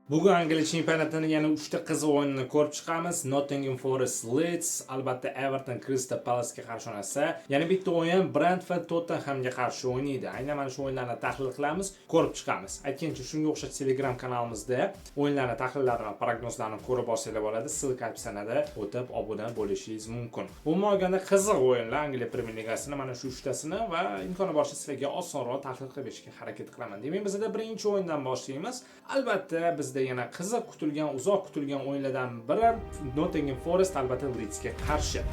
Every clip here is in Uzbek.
Bugun Angliya chempionatining yana 3 ta qiziq o'yinini ko'rib chiqamiz. Nottingham Forest Leeds, albatta Everton Crystal Palace ga qarshi o'ynasa, yana bitta o'yin Brentford Tottenhamga qarshi o'ynaydi. Aynan mana shu o'yinlarni tahlil qilamiz, ko'rib chiqamiz. Aytgancha, shunga o'xshash Telegram kanalimizda o'yinlarni tahlillarni va prognozlarini ko'rib olsangiz bo'ladi. Silka opsiyasida o'tib obuna bo'lishingiz mumkin. Umuman olganda qiziq o'yinlar Angliya Premyer Ligasini mana shu 3 tasini va imkoni boricha sizlarga osonroq tahlil qilib berishga harakat qilaman. Demak, bizda birinchi o'yindan boshlaymiz. Albatta bizda yana qiziq kutilgan, uzoq kutilgan o'yinlardan biri Nottingham Forest albatta Leedsga qarshi.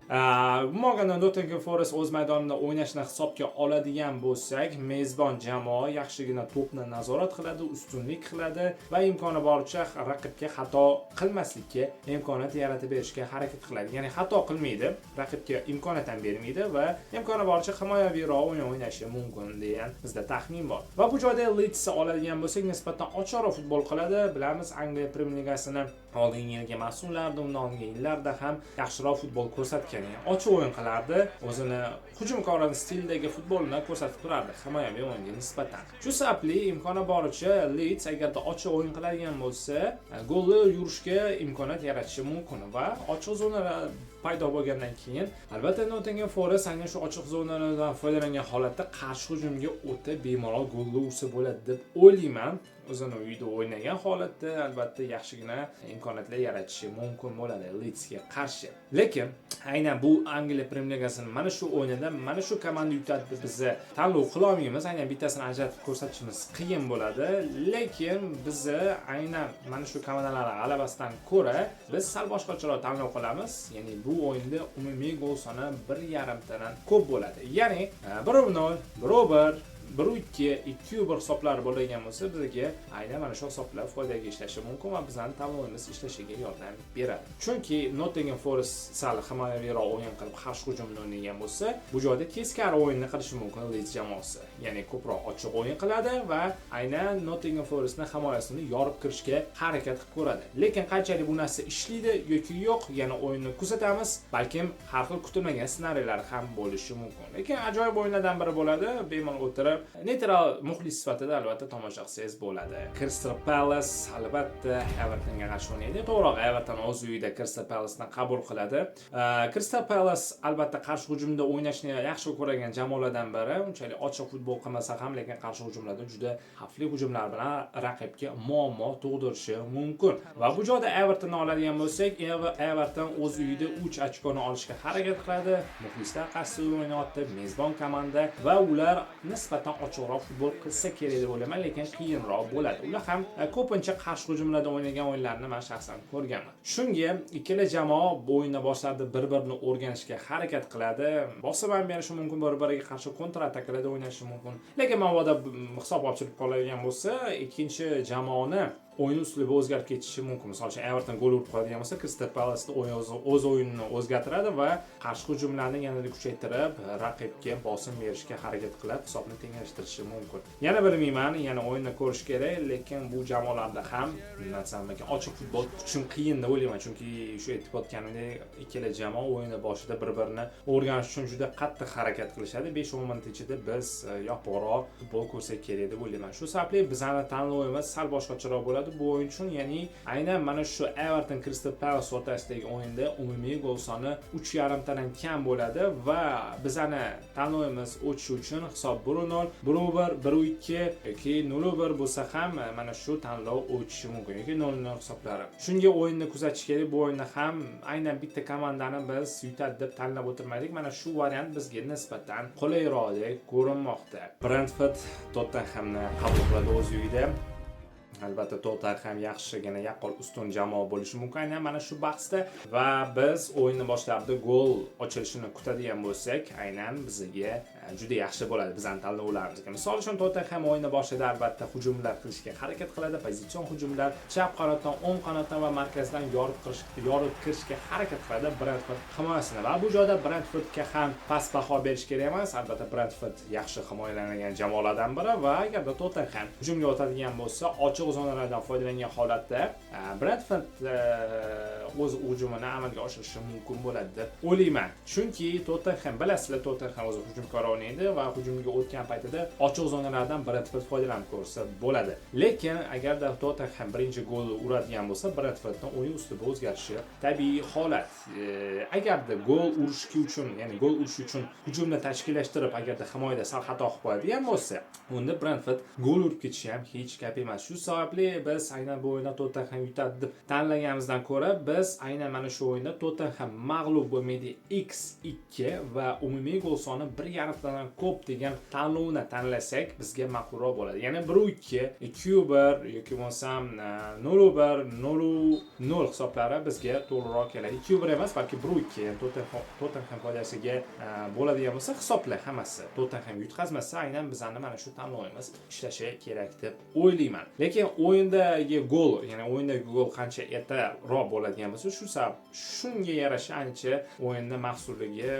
Umuman Nottingham Forest o'z maydonida o'ynashni hisobga oladigan bo'lsak, mezbon jamoa yaxshigina to'pni nazorat qiladi, ustunlik qiladi va imkoni boricha raqibga xato qilmaslikka imkoniyat yaratib berishga harakat qiladi. Ya'ni xato qilmaydi, raqibga imkoniyat ham bermaydi va imkoni boricha himoyaviyroq o'yin o'ynashi mumkin degan bizda taxmin bor. Va bu joyda Leeds oladigan bo'lsak, nisbatan ochiqroq futbol qiladi. Bilamiz, Angliya Premyer Ligasini oldingi yilgi mavsumlarda, undan oldingi yillarda ham yaxshiroq futbol ko'rsatgan. Ochiq o'yin qilardi, o'zini hujumkorona stildagi futbolni ko'rsatib turardi himoyaviy o'yinga nisbatan. Shu sababli imkoni boricha Leeds agarda ochiq o'yin qiladigan bo'lsa, golli yurishga imkoniyat yaratishi mumkin va ochiq zonalar paydo bo'lgandan keyin albatta Nottingham Forest aynan shu ochiq zonalardan foydalangan holatda qarshi hujumga o'tib bemalol golli ursa bo'ladi deb o'ylayman. O'zini uyida o'ynagan holatda albatta yaxshigina imkoniyatlar yaratishi mumkin bo'ladi Leedsga qarshi. Lekin aynan bu Angliya Premyer Ligasining mana shu o'yinida mana shu komanda yutadi deb biz tanlov qila olmaymiz. Aynan bittasini ajratib ko'rsatishimiz qiyin bo'ladi. Lekin biz aynan mana shu komandalar g'alabasidan ko'ra biz sal boshqacharoq tanlov qilamiz. Ya'ni bu o'yinda umumiy gol soni 1.5 tadan ko'p bo'ladi. Ya'ni 1-0, 1-1, 1-2, 2-1 hisoblari bo'ladigan bo'lsa, bizga aynan mana shu hisoblar foydaga ishlashi mumkin va bizning tanlovimiz ishlashiga yordam beradi. Chunki Nottingham Forest sal himoyaviyroq o'yin qilib qarshi hujumda o'ynagan bo'lsa, bu joyda teskari o'yinni qilishi mumkin Leeds jamoasi. Ya'ni ko'proq ochiq o'yin qiladi va aynan Nottingham Forestning himoyasini yorib kirishga harakat qilib ko'radi. Lekin qanchalik bu narsa ishlaydi yoki yo'q, yana o'yinni kuzatamiz. Balkim har xil kutilmagan ssenariylar ham bo'lishi mumkin. Lekin ajoyib o'yinlardan biri bo'ladi. Bemalol o'tirib neytral muxlis sifatida albatta tomosha qilsangiz bo'ladi. Crystal Palace albatta Evertonga qarshi o'ynaydi. To'g'ri, Everton o'z uyida Crystal Palace'ni qabul qiladi. Crystal Palace albatta qarshi hujumda o'ynashni yaxshi ko'rgan jamoalardan biri. Unchalik ochiq futbol qilmasa ham, lekin qarshi hujumlarda juda xavfli hujumlar bilan raqibga muammo tug'dirishi mumkin. Va bu joyda Evertonni oladigan bo'lsak, Everton o'z uyida 3 ochkoni olishga harakat qiladi. Muxlislar qarshisida o'ynayapti, mezbon komanda va ular nisbatan ochiqroq futbol qilsa kerak deb o'ylayman, lekin qiyinroq bo'ladi. Ular ham ko'pincha qarshi hujumlarda o'ynagan o'yinlarni men shaxsan ko'rganman. Shunga ikkala jamoa bu o'yinda boshlarda bir-birini o'rganishga harakat qiladi. Bosim ham berishi mumkin, bir-biriga qarshi kontra-atakalarda o'ynashi mumkin. Lekin mabodo hisob ochilib qoladigan bo'lsa, ikkinchi jamoani o'yin uslubi o'zgarib ketishi mumkin. Misol uchun Everton gol urib qo'yadigan bo'lsa, Crystal Palace o'z o'yinini o'zgartiradi va qarshi hujumlarni yanada kuchaytirib, raqibga bosim berishga harakat qilib, hisobni tenglashtirishi mumkin. Yana bilmayman, yana o'yinni ko'rish kerak, lekin bu jamoalarda ham ochiq futbol uchun qiyin deb o'ylayman, chunki shu aytib o'tganimdek, ikkala jamoa o'yinda boshida bir-birini o'rganish uchun juda qattiq harakat qilishadi. 5-10 minut ichida biz yopiqroq futbol ko'rsak kerak deb o'ylayman. Shu sababli bizning tanlovimiz sal boshqacharoq bo'ladi bu o'yin uchun. Ya'ni aynan mana shu Everton Crystal Palace o'rtasidagi o'yinda umumiy gol soni 3.5 tadan kam bo'ladi va bizning tanlovimiz o'tishi uchun hisob 1-0, 1-1, 1-2 yoki 0-1 bo'lsa ham mana shu tanlov o'tishi mumkin yoki 0-0 hisoblari. Shunga o'yinni kuzatish kerak. Bu o'yinda ham aynan bitta komandani biz yutadi deb tanlab o'tirmaylik. Mana shu variant bizga nisbatan qulayroqdek ko'rinmoqda. Brentford Tottenhamni qabul qiladi o'z uyida. Albatta Tottenham yaxshigina yaqqol ustun jamoa bo'lishi mumkin aynan mana shu bahsda va biz o'yinni boshlarida gol ochilishini kutadigan bo'lsak, aynan bizga juda yaxshi bo'ladi bizning tanlovlarimizga. Misol uchun Tottenham o'yinni boshida albatta hujumlar qilishga harakat qiladi, pozitsion hujumlar, chap qanotdan, o'ng qanotdan va markazdan yorib kirishga harakat qiladi Brentford himoyasini. Va bu joyda Brentfordga ham past baho berish kerak emas. Albatta Brentford yaxshi himoyalangan jamoalardan biri va agarda Tottenham hujumga o'tadigan bo'lsa, ochiq ochiq zonalardan foydalangan holatda Brentford o'z hujumini amalga oshirishi mumkin bo'ladi deb o'ylayman. Chunki Tottenham, bilasizlar, Tottenham o'zi hujumkor o'ynaydi va hujumga o'tgan paytida ochiq zonalardan Brentford foydalanib ko'rsa bo'ladi. Lekin agarda Tottenham birinchi golni uradigan bo'lsa, Brentfordning o'yin uslubi o'zgarishi tabiiy holat. Agarda gol urish uchun hujumni tashkillashtirib, agarda himoyada sal xato qilib qo'yadigan bo'lsa, unda Brentford gol urib ketishi ham hech gap emas. Shu sababli biz aynan bu o'yinda Tottenham yutadi deb tanlaganimizdan ko'ra, biz aynan mana shu o'yinda Tottenham mag'lub bo'lmaydi x2 va umumiy gol soni 1.5 dan ko'p degan tanlovni tanlasak bizga ma'qulroq bo'ladi. Ya'ni 1-2, 2-1 yoki bo'lsam 0-1, 0-0 hisoblari bizga to'g'riroq keladi. 2-1 emas, balki 1-2 Tottenham foydasiga bo'ladigan bo'lsa, hisoblar hammasi Tottenham yutqazmasa, aynan bizning mana shu tanlovimiz ishlashi kerak deb o'ylayman. Lekin o'yindagi gol qancha ertaroq bo'ladigan bo'lsa, shu sabab shunga yarasha ancha o'yinda mahsulligi,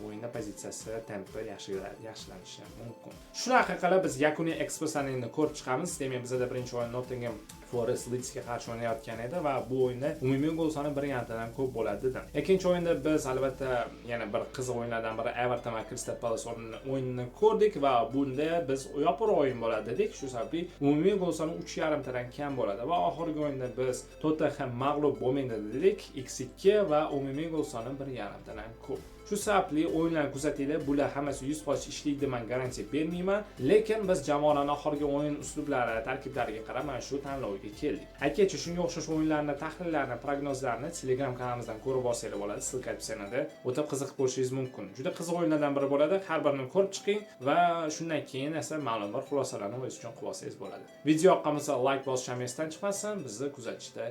o'yinda pozitsiyasi, tempi yaxshilanishi mumkin. Shunaqa qilib biz yakuniy ekspresslarni endi ko'rib chiqamiz. Demak, bizda birinchi o'yin Nottingham Forest Leedsga qarshi o'ynayotgan edi va bu o'yinda umumiy gol soni 1.5 dan ko'p bo'ladi dedim. Ikkinchi o'yinda biz albatta yana bir qiziq o'yinlardan biri Everton va Crystal Palace o'yinini ko'rdik va bunda biz yopiq o'yin bo'ladi dedik. Shu sababli umumiy gol soni 3.5 tadan kam bo'ladi va oxirgi o'yinda biz Tottenham mag'lub bo'lmaydi dedik, x2 va umumiy gol soni 1.5 tadan ko'p. Shu sababli o'yinlarni kuzatinglar, bular hammasi 100% ishlaydi deb men garantiya bermayman, lekin biz jamoaning oxirgi o'yin uslublari, tarkiblariga qarab mana shu tanlovga keldik. Aytgancha, shunga o'xshash o'yinlarni, tahlillarni, prognozlarni Telegram kanalimizdan ko'rib olsangiz bo'ladi. Silka opsiyasida o'ta qiziq bo'lishingiz mumkin. Juda qiziq o'yinlardan biri bo'ladi. Har birini ko'rib chiqing va shundan keyin esa ma'lum bir xulosalarni o'zingiz uchun qilib olsangiz bo'ladi. Video yoqqan bo'lsa like bosishni esdan chiqmasin, bizni kuzatishda